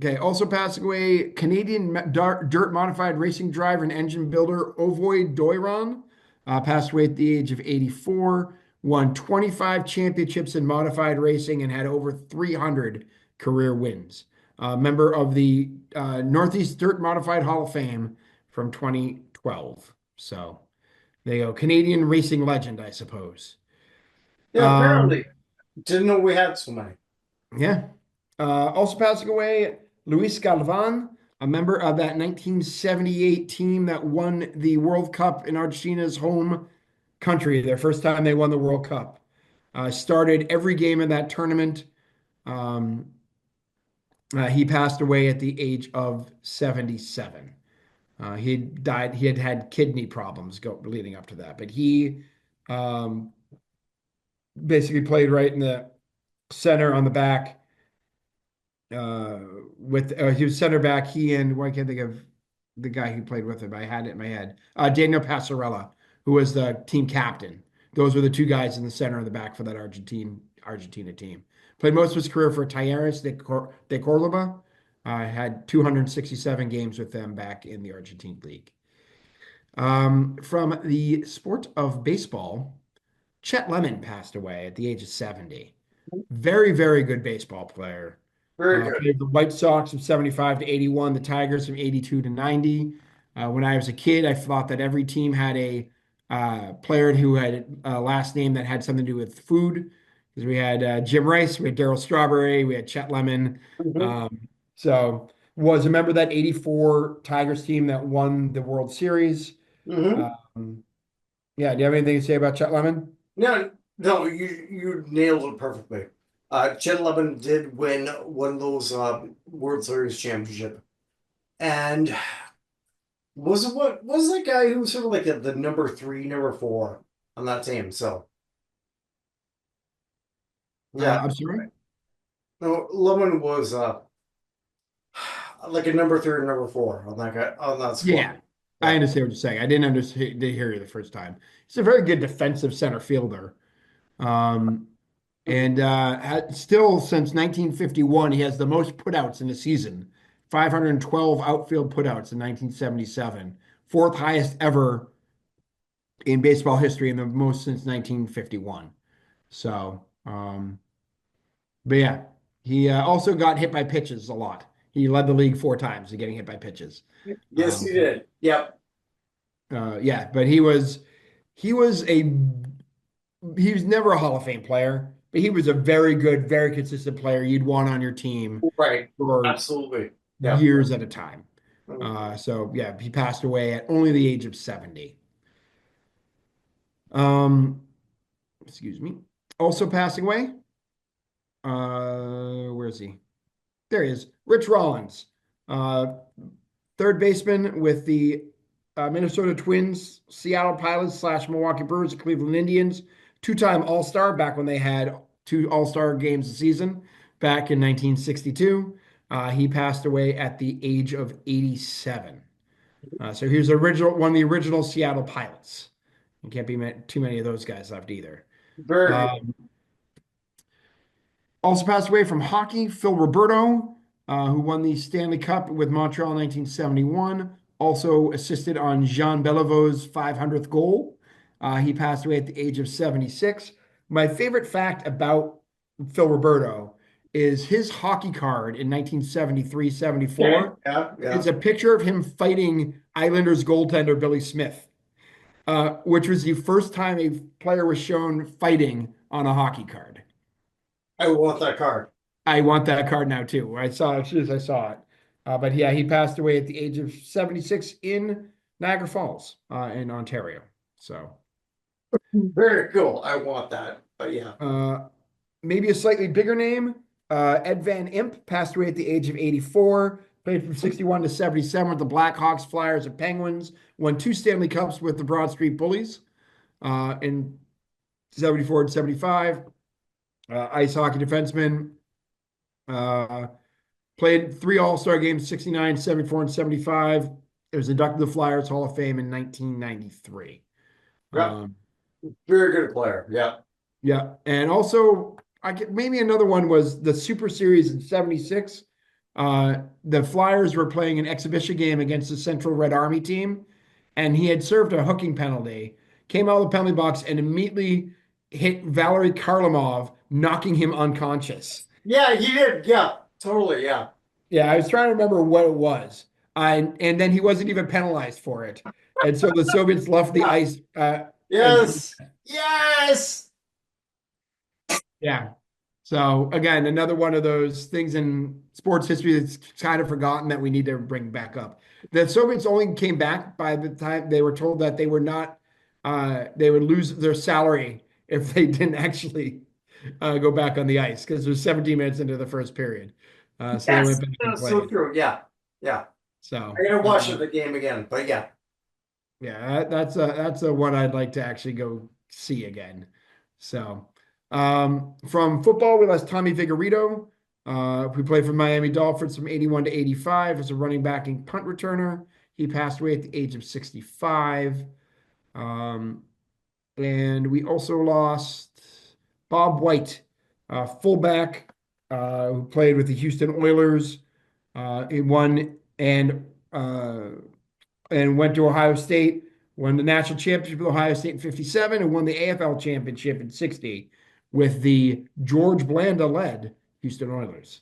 S2: Okay, also passing away, Canadian dirt modified racing driver and engine builder Ovoid Doiron, passed away at the age of 84, won 25 championships in modified racing and had over 300 career wins. Member of the Northeast Dirt Modified Hall of Fame from 2012. So there you go, Canadian racing legend, I suppose.
S1: Yeah,
S2: Um,
S1: apparently. Didn't know we had so many.
S2: Yeah. Also passing away, Luis Galvan, a member of that 1978 team that won the World Cup in Argentina's home country, their first time they won the World Cup. Started every game in that tournament. Um, he passed away at the age of 77. He died, he had had kidney problems leading up to that, but he um, basically played right in the center on the back uh, with he was center back. He and why can't I think of the guy who played with him. I had it in my head. Daniel Passarella, who was the team captain. Those were the two guys in the center and the back for that Argentina team. Played most of his career for Talleres de Cordoba. Had 267 games with them back in the Argentine league. From the sport of baseball, Chet Lemon passed away at the age of 70. Very, very good baseball player.
S1: Very good.
S2: Played the White Sox from 75 to 81, the Tigers from 82 to 90. When I was a kid, I thought that every team had a player who had a last name that had something to do with food. Because we had Jim Rice, we had Darryl Strawberry, we had Chet Lemon.
S1: Hmm.
S2: So was a member of that 84 Tigers team that won the World Series.
S1: Hmm.
S2: Um, yeah, do you have anything to say about Chet Lemon?
S1: No, no, you nailed it perfectly. Chet Edelman did win one of those World Series championship, and what was that guy who was sort of like the number three, number four on that team? So yeah,
S2: I'm sorry.
S1: no, Lemon was like a number three or number four on that guy on that squad.
S2: Yeah, I
S1: Yeah.
S2: understand what you're saying. I didn't understand didn't hear you the first time. He's a very good defensive center fielder. Um, and still since 1951, he has the most putouts in a season, 512 outfield putouts in 1977, fourth highest ever in baseball history, and the most since 1951. So, but yeah, he also got hit by pitches a lot. He led the league four times in getting hit by pitches.
S1: Yes, he
S2: Um,
S1: did. Yep.
S2: yeah, but he was never a Hall of Fame player, but he was a very good, very consistent player you'd want on your team
S1: Right.
S2: for
S1: Absolutely. Yep.
S2: years at a time. So yeah, he passed away at only the age of 70. Um, excuse me. Also passing away. Where is he? There he is. Rich Rollins, uh, third baseman with the Minnesota Twins, Seattle Pilots / Milwaukee Brewers, Cleveland Indians, two-time All-Star back when they had two All-Star games a season back in 1962. He passed away at the age of 87. So he was one of the original Seattle Pilots. You can't be too many of those guys left either.
S1: Very good.
S2: Um, Also passed away from hockey, Phil Roberto, who won the Stanley Cup with Montreal in 1971. Also assisted on Jean Beliveau's 500th goal. He passed away at the age of 76. My favorite fact about Phil Roberto is his hockey card in 1973-74
S1: Okay. Yeah. Yeah.
S2: is a picture of him fighting Islanders goaltender Billy Smith, which was the first time a player was shown fighting on a hockey card.
S1: I want that card.
S2: I want that card now too. I saw it as soon as I saw it. But yeah, he passed away at the age of 76 in Niagara Falls, in Ontario. So
S1: Very cool. I want that. But yeah.
S2: uh, maybe a slightly bigger name. Ed Van Imp passed away at the age of 84. Played from 61 to 77 with the Blackhawks, Flyers, and Penguins. Won two Stanley Cups with the Broad Street Bullies in 74 and 75. Ice hockey defenseman. Uh, Played three All-Star games, 69, 74, and 75. It was inducted to the Flyers Hall of Fame in 1993.
S1: Yeah.
S2: Um,
S1: Very good player. Yeah.
S2: yeah. And also, maybe another one was the Super Series in 76. The Flyers were playing an exhibition game against the Central Red Army team, and he had served a hooking penalty, came out of the penalty box, and immediately hit Valery Karlamov, knocking him unconscious.
S1: Yeah, he did. Yeah. Totally. Yeah.
S2: Yeah, I was trying to remember what it was. And then he wasn't even penalized for it. And so the Soviets left the ice. And
S1: Yes. Yes.
S2: yeah. So again, another one of those things in sports history that's kind of forgotten that we need to bring back up. The Soviets only came back by the time they were told that they were not, they would lose their salary if they didn't actually go back on the ice because it was 17 minutes into the first period. So they
S1: Yes.
S2: went back and
S1: That's so
S2: played.
S1: true. Yeah. Yeah. I
S2: So
S1: gotta watch the game again. But yeah.
S2: yeah, that's a one I'd like to actually go see again. So from football, we lost Tommy Vigorito, He played for Miami Dolphins from 81 to 85 as a running back and punt returner. He passed away at the age of 65. Um, and we also lost Bob White, fullback, who played with the Houston Oilers. He won and went to Ohio State, won the national championship with Ohio State in 57, and won the AFL championship in 60 with the George Blanda-led Houston Oilers.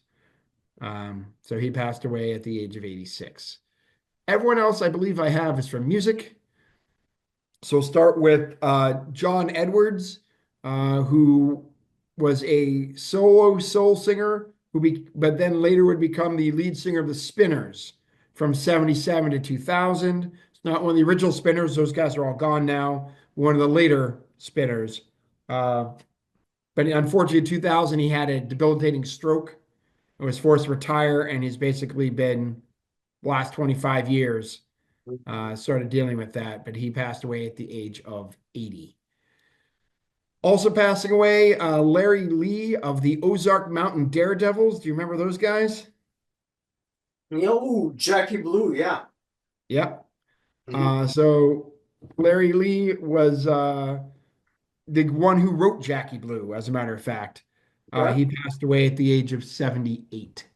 S2: So he passed away at the age of 86. Everyone else I believe I have is from music. So we'll start with John Edwards, who was a solo soul singer, but then later would become the lead singer of the Spinners from 77 to 2000. It's not one of the original Spinners. Those guys are all gone now. One of the later Spinners. But unfortunately, in 2000, he had a debilitating stroke and was forced to retire, and he's basically been last 25 years started dealing with that, but he passed away at the age of 80. Also passing away, Larry Lee of the Ozark Mountain Daredevils. Do you remember those guys?
S1: Ooh, Jackie Blue, yeah.
S2: Yep.
S1: Mhm.
S2: So Larry Lee was the one who wrote Jackie Blue, as a matter of fact.
S1: Okay.
S2: He passed away at the age of 78.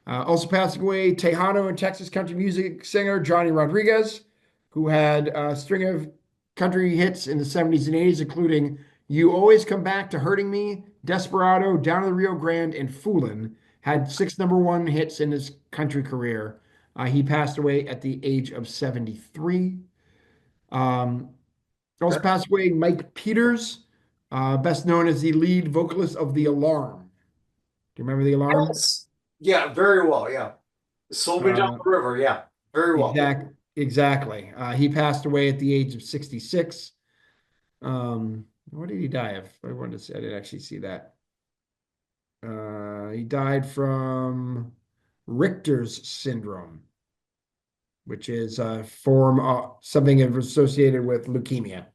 S2: Also passing away, Tejano and Texas country music singer Johnny Rodriguez, who had a string of country hits in the 70s and 80s, including You Always Come Back to Hurting Me, Desperado, Down to the Rio Grande, and Foolin'. Had 6 number one hits in his country career. He passed away at the age of 73. Um, Also
S1: Okay.
S2: passed away, Mike Peters, best known as the lead vocalist of The Alarm. Do you remember The Alarm?
S1: Yes. Yeah, very well, yeah. Sold me down
S2: Uh,
S1: the river, yeah. Very well.
S2: exactly. He passed away at the age of 66. What did he die of? I wanted to say, I didn't actually see that. He died from Richter's syndrome, which is a form of something associated with leukemia.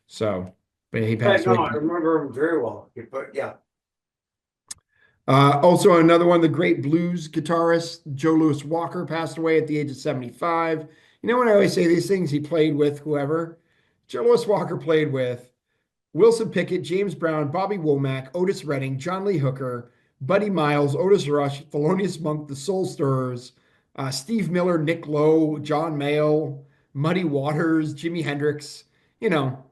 S2: So, but he
S1: Yeah,
S2: passed
S1: no,
S2: away.
S1: I remember him very well. But yeah.
S2: Also, another one, the great blues guitarist, Joe Louis Walker, passed away at the age of 75. You know, when I always say these things, he played with whoever. Joe Louis Walker played with Wilson Pickett, James Brown, Bobby Womack, Otis Redding, John Lee Hooker, Buddy Miles, Otis Rush, Thelonious Monk, the Soul Stirrers, Steve Miller, Nick Lowe, John Mayall, Muddy Waters, Jimi Hendrix. You know,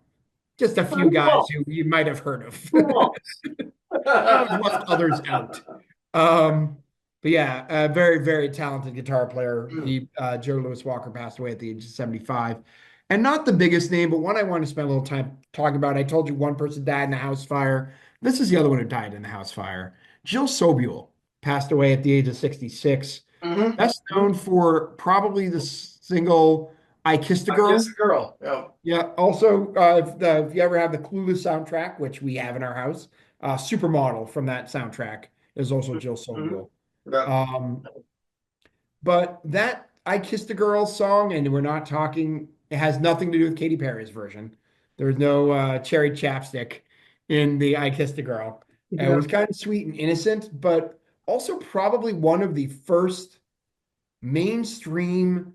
S2: just a few
S1: Who
S2: guys
S1: else?
S2: who you might have heard of.
S1: Who else?
S2: I've left others out. Um, but yeah, a very, very talented guitar player. Joe Louis Walker passed away at the age of 75. And not the biggest name, but one I want to spend a little time talking about. I told you one person died in a house fire. This is the other one who died in the house fire. Jill Sobule passed away at the age of 66.
S1: Mm-hmm.
S2: Best known for probably the single I Kissed a
S1: Yes,
S2: Girl.
S1: a girl. Yeah.
S2: Yeah. Also, if you ever have the Clueless soundtrack, which we have in our house, Supermodel from that soundtrack is also Jill
S1: Mm-hmm.
S2: Sobule.
S1: Yeah.
S2: Um, but that I Kissed a Girl song, and we're not talking, it has nothing to do with Katy Perry's version. There's no cherry chapstick in the I Kissed a Girl. It
S1: Yeah.
S2: was kind of sweet and innocent, but also probably one of the first mainstream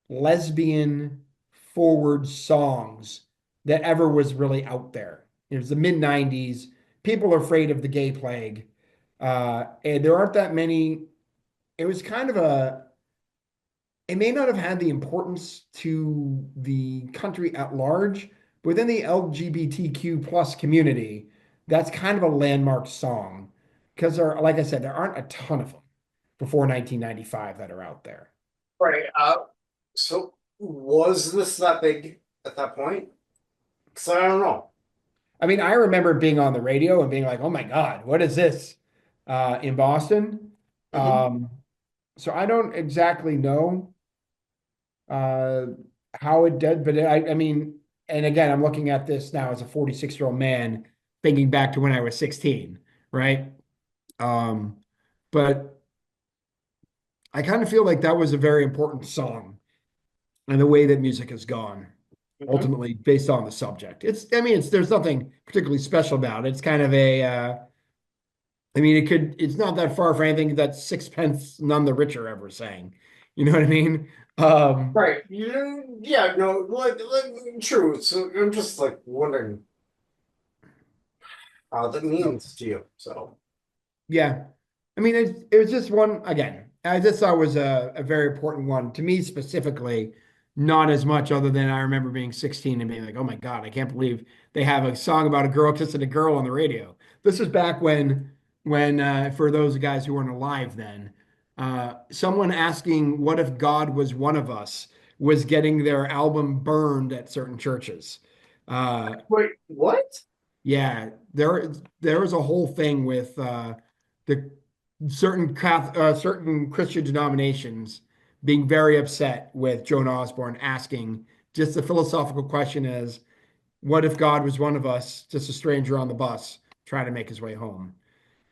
S2: lesbian forward songs that ever was really out there. It was the mid 90s. People are afraid of the gay plague. And there aren't that many. It was kind of it may not have had the importance to the country at large, but within the LGBTQ plus community, that's kind of a landmark song. Because like I said, there aren't a ton of them before 1995 that are out there.
S1: Right. So was this that big at that point? Because I don't know.
S2: I mean, I remember being on the radio and being like, "Oh my God, what is this?" In Boston.
S1: Mm-hmm.
S2: Um, so I don't exactly know uh, how it did, but I mean, and again, I'm looking at this now as a 46-year-old man, thinking back to when I was 16, right? Um, but I kind of feel like that was a very important song and the way that music has gone,
S1: Mm-hmm.
S2: ultimately based on the subject. I mean, there's nothing particularly special about it. It's kind of a I mean, it's not that far from anything that Sixpence None the Richer ever sang. You know what I mean? Um,
S1: Right. Yeah, no, true. So I'm just like wondering how that
S2: so
S1: means to you. So
S2: yeah. I mean, it was just one, again, I just thought it was a very important one to me specifically, not as much other than I remember being 16 and being like, oh my God, I can't believe they have a song about a girl kissing a girl on the radio. This was back when for those guys who weren't alive then, someone asking what if God was one of us was getting their album burned at certain churches. Uh,
S1: wait, what?
S2: yeah, there was a whole thing with the certain Christian denominations being very upset with Joan Osborne asking just the philosophical question is, what if God was one of us, just a stranger on the bus trying to make his way home?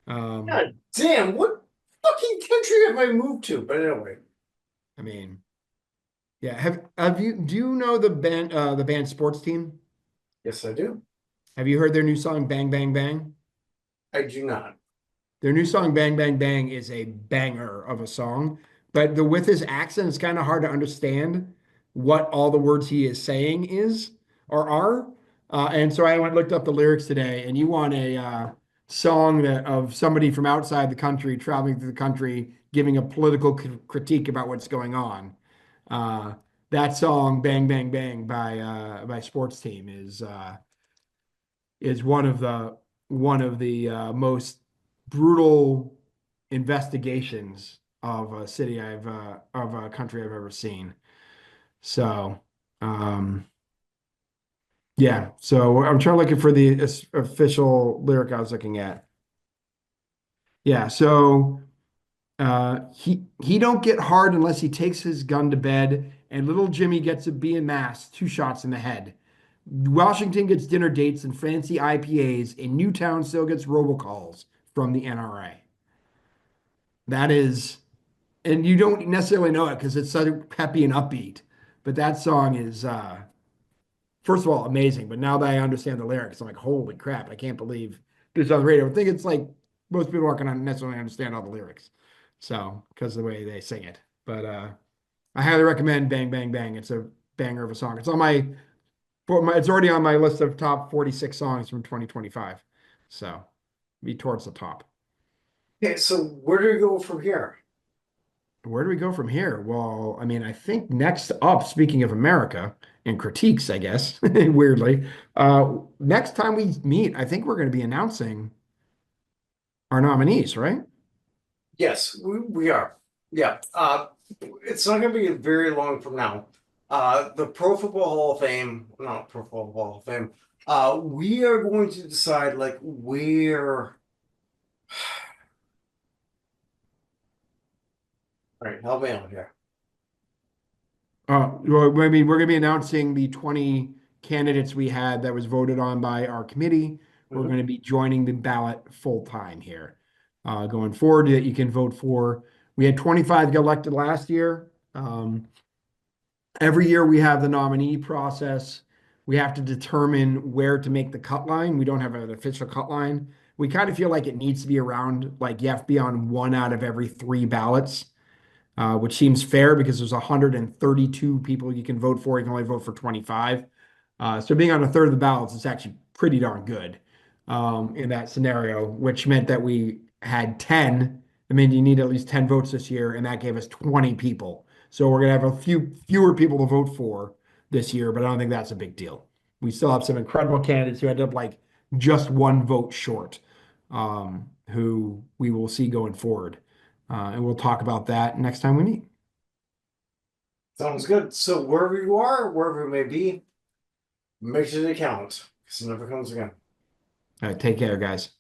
S2: Um,
S1: God damn, what fucking country have I moved to? But anyway,
S2: I mean, yeah, have you do you know the band Sports Team?
S1: yes, I do.
S2: Have you heard their new song Bang Bang Bang?
S1: I do not.
S2: Their new song, Bang Bang Bang, is a banger of a song, but with his accent, it's kind of hard to understand what all the words he is saying is or are. And so I went and looked up the lyrics today, and you want a song of somebody from outside the country traveling through the country giving a political critique about what's going on. Uh, that song, Bang Bang Bang by Sports Team, is one of the most brutal investigations of a city of a country I've ever seen. So, um, yeah. So I'm trying to look for the official lyric I was looking at. Yeah. So he don't get hard unless he takes his gun to bed, and little Jimmy gets a B in mass, 2 shots in the head. Washington gets dinner dates and fancy IPAs, and Newtown still gets robocalls from the NRA. That is, and you don't necessarily know it because it's so peppy and upbeat, but that song is, first of all, amazing. But now that I understand the lyrics, I'm like, holy crap, I can't believe this is on the radio. I think it's like most people aren't going to necessarily understand all the lyrics. So, because of the way they sing it. But I highly recommend Bang Bang Bang. It's a banger of a song. It's already on my list of top 46 songs from 2025. So be towards the top.
S1: Okay, so where do we go from here?
S2: Where do we go from here? Well, I mean, I think next up, speaking of America and critiques, I guess, weirdly, next time we meet, I think we're going to be announcing our nominees, right?
S1: Yes, we are. Yeah. It's not going to be very long from now. The Pro Football Hall of Fame, not Pro Football Hall of Fame. We are going to decide like where. All right, help me out here.
S2: Well, I mean, we're going to be announcing the 20 candidates we had that was voted on by our committee. We're
S1: Mhm.
S2: going to be joining the ballot full time here going forward that you can vote for. We had 25 get elected last year. Every year we have the nominee process. We have to determine where to make the cut line. We don't have an official cut line. We kind of feel like it needs to be around, like you have to be on one out of every three ballots, which seems fair because there's 132 people you can vote for. You can only vote for 25. So being on a third of the ballots is actually pretty darn good in that scenario, which meant that we had 10. I mean, you need at least 10 votes this year, and that gave us 20 people. So we're going to have a fewer people to vote for this year, but I don't think that's a big deal. We still have some incredible candidates who ended up like just one vote short, who we will see going forward. And we'll talk about that next time we meet.
S1: Sounds good. So wherever you are, wherever it may be, make sure to count because it never comes again.
S2: All right, take care, guys.